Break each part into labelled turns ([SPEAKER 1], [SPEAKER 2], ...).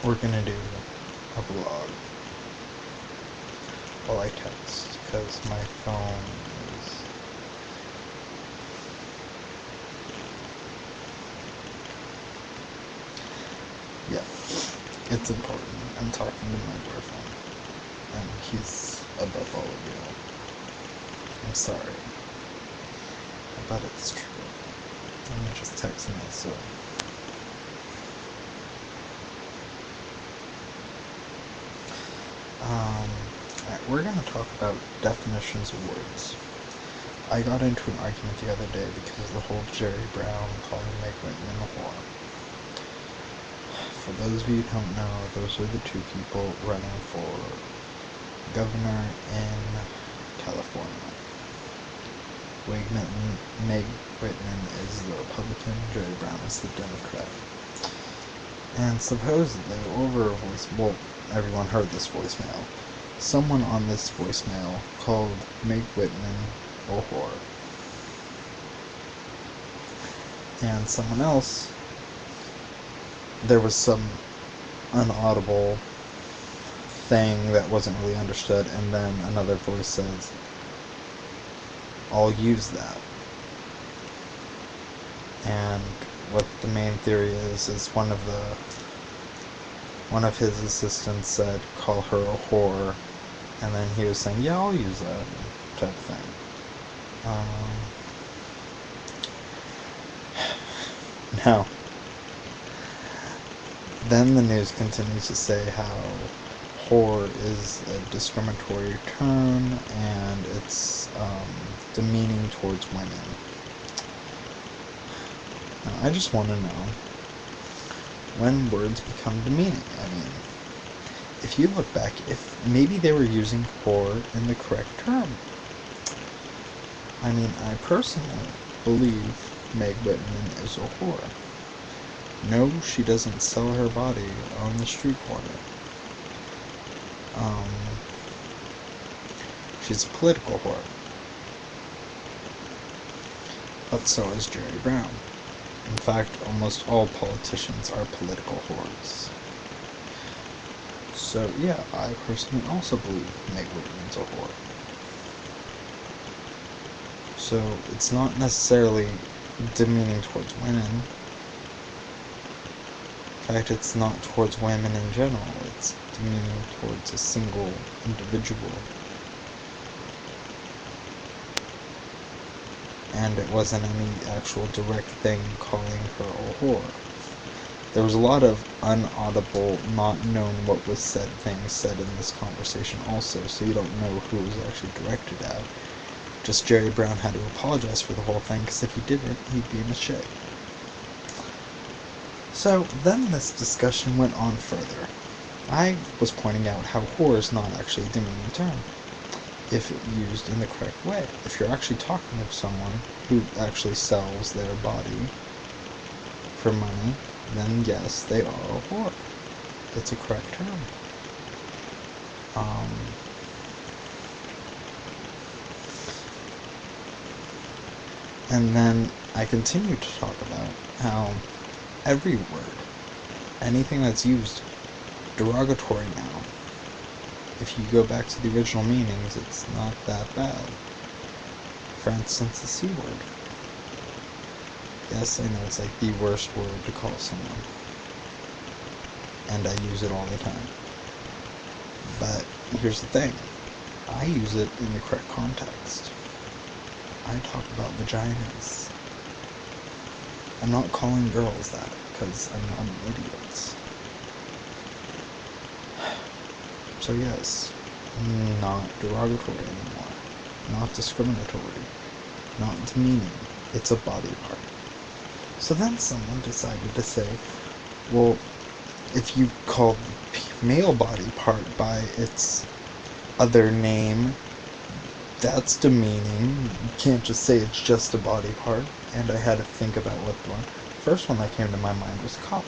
[SPEAKER 1] We're gonna do a vlog while I text, because my phone is... Yeah, it's important. I'm talking to my boyfriend, and he's above all of you. I'm sorry, but it's true. I'm just texting it, so... Alright, we're gonna talk about definitions of words. I got into an argument the other day because of the whole Jerry Brown calling Meg Whitman a whore. For those of you who don't know, those are the two people running for governor in California. Meg Whitman is the Republican, Jerry Brown is the Democrat. And supposedly, over a everyone heard this voicemail. Someone on this voicemail called Meg Whitman a whore. And someone else, there was some unaudible thing that wasn't really understood, and then another voice says, I'll use that. And what the main theory is one of his assistants said, call her a whore, and then he was saying, yeah, I'll use that, type of thing. Now, then the news continues to say how whore is a discriminatory term, and it's demeaning towards women. Now, I just want to know when words become demeaning. I mean, if you look back, if maybe they were using whore in the correct term. I mean, I personally believe Meg Whitman is a whore. No, she doesn't sell her body on the street corner. She's a political whore. But so is Jerry Brown. In fact, almost all politicians are political whores. So, yeah, I personally also believe Meg Whitman's a whore. So, it's not necessarily demeaning towards women. In fact, it's not towards women in general. It's demeaning towards a single individual. And it wasn't any actual direct thing calling her a whore. There was a lot of unaudible, not known what was said things said in this conversation also, so you don't know who it was actually directed at. Just Jerry Brown had to apologize for the whole thing, because if he didn't, he'd be in the shade. So then this discussion went on further. I was pointing out how whore is not actually a demeaning term, if used in the correct way. If you're actually talking of someone who actually sells their body for money, then yes, they are a whore. It's a correct term. And then I continue to talk about how every word, anything that's used derogatory now, if you go back to the original meanings, it's not that bad. For instance, the C word. Yes, I know it's like the worst word to call someone, and I use it all the time. But here's the thing, I use it in the correct context. I talk about vaginas. I'm not calling girls that, because I'm not an idiot. So yes, not derogatory anymore, not discriminatory, not demeaning. It's a body part. So then someone decided to say, well, if you call the male body part by its other name, that's demeaning. You can't just say it's just a body part. And I had to think about what the first one that came to my mind was cock.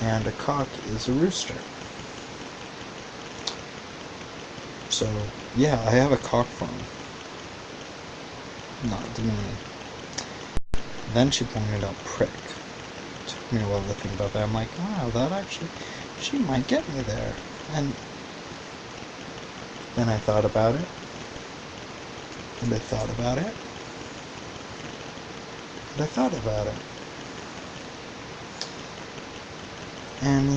[SPEAKER 1] And a cock is a rooster. So, yeah, I have a cock phone. Not demeaning. Then she pointed out prick. took me a while to think about that. I'm like, wow, that actually, she might get me there. And then I thought about it, and I thought about it, and I thought about it. And,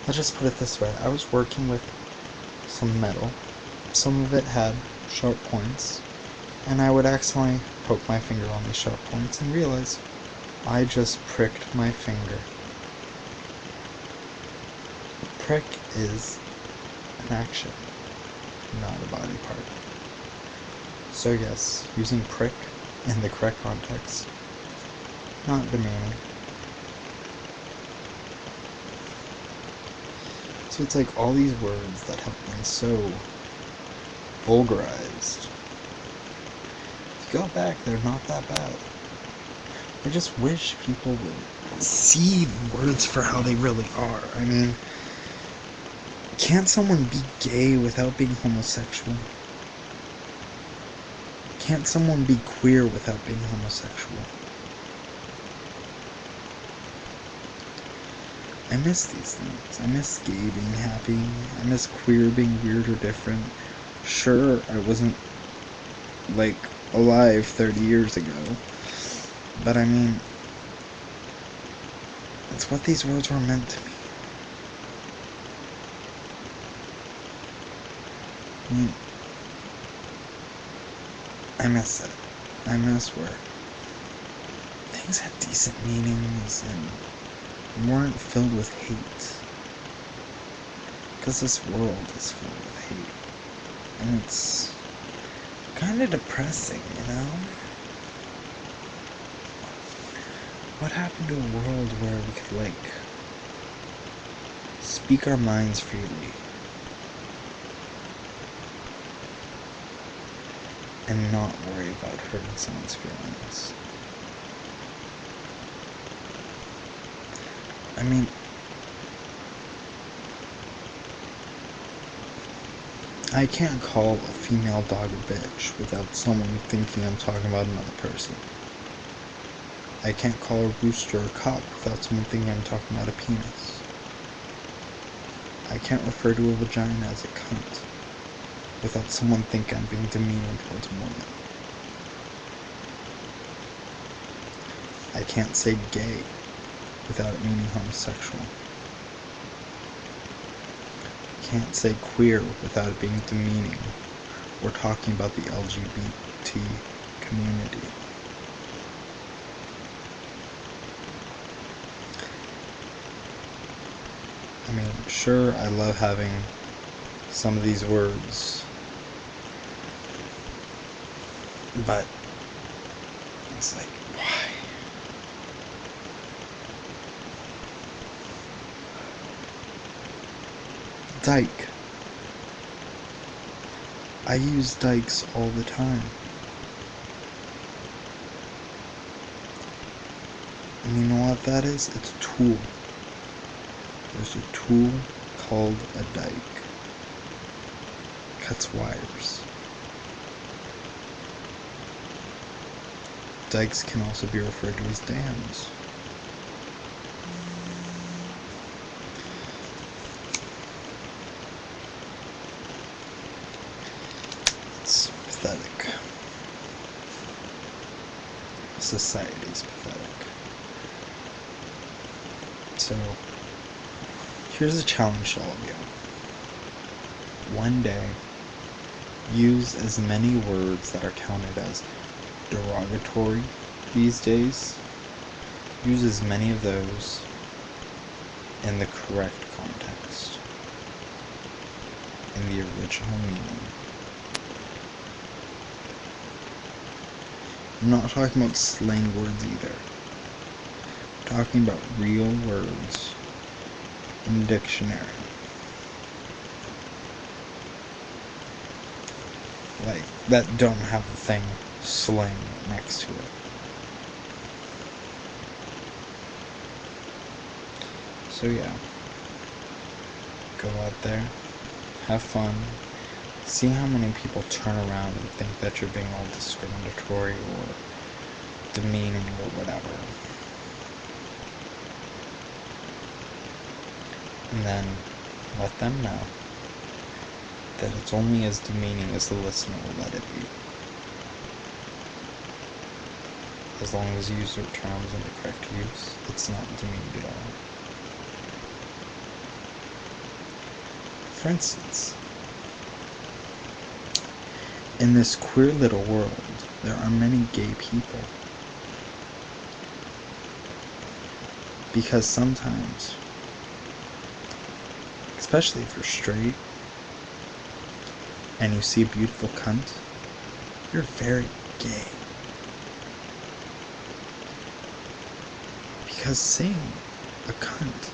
[SPEAKER 1] let's just put it this way. I was working with some metal. Some of it had sharp points, and I would accidentally poke my finger on these sharp points and realize I just pricked my finger. A prick is an action, not a body part. So yes, using prick in the correct context, not demeaning. So it's like all these words that have been so vulgarized. If you go back, they're not that bad. I just wish people would see words for how they really are. I mean, can't someone be gay without being homosexual? Can't someone be queer without being homosexual? I miss these things. I miss gay being happy. I miss queer being weird or different. Sure, I wasn't, alive 30 years ago. But I mean, it's what these words were meant to be. I mean, I miss it. I miss where things had decent meanings and weren't filled with hate. Because this world is filled with hate. And it's kind of depressing, What happened to a world where we could, speak our minds freely? And not worry about hurting someone's feelings? I mean, I can't call a female dog a bitch without someone thinking I'm talking about another person. I can't call a rooster a cock without someone thinking I'm talking about a penis. I can't refer to a vagina as a cunt without someone thinking I'm being demeaning towards a woman. I can't say gay without it meaning homosexual. I can't say queer without it being demeaning or talking about the LGBT community. I mean, sure, I love having some of these words, but it's like, why? Dyke. I use dykes all the time. And you know what that is? It's a tool. There's a tool called a dyke. Cuts wires. Dykes can also be referred to as dams. It's pathetic. Society's pathetic. So, here's a challenge to all of you. One day, use as many words that are counted as derogatory these days. Use as many of those in the correct context, in the original meaning. I'm not talking about slang words either. I'm talking about real words in the dictionary. That don't have the thing slang next to it. So yeah, go out there, have fun, See how many people turn around and think that you're being all discriminatory or demeaning or whatever. And then let them know that it's only as demeaning as the listener will let it be. As long as you use your terms in the correct use, it's not demeaning at all. For instance, in this queer little world, there are many gay people. Because sometimes, especially if you're straight, and you see a beautiful cunt, you're very gay. Because seeing a cunt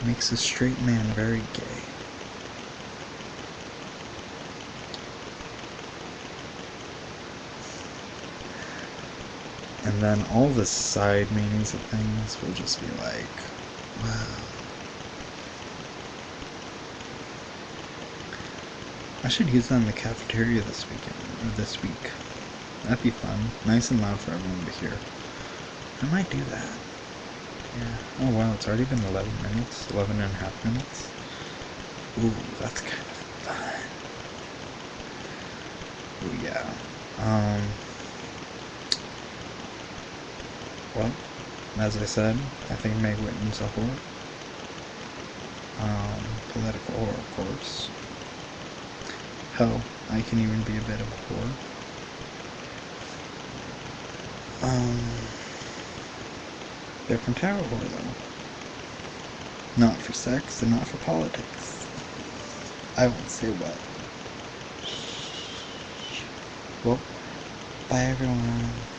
[SPEAKER 1] makes a straight man very gay. And then all the side meanings of things will just be like, wow. I should use that in the cafeteria this weekend, or this week. That'd be fun. Nice and loud for everyone to hear. I might do that. Yeah. Oh wow, it's already been 11 minutes. 11 and a half minutes. Ooh, that's kind of fun. Ooh, yeah. Well, as I said, I think Meg Whitman's a whore. Political whore, of course. Hell, I can even be a bit of a whore. Different type of whore, though. Not for sex and not for politics. I won't say what. Well, bye everyone.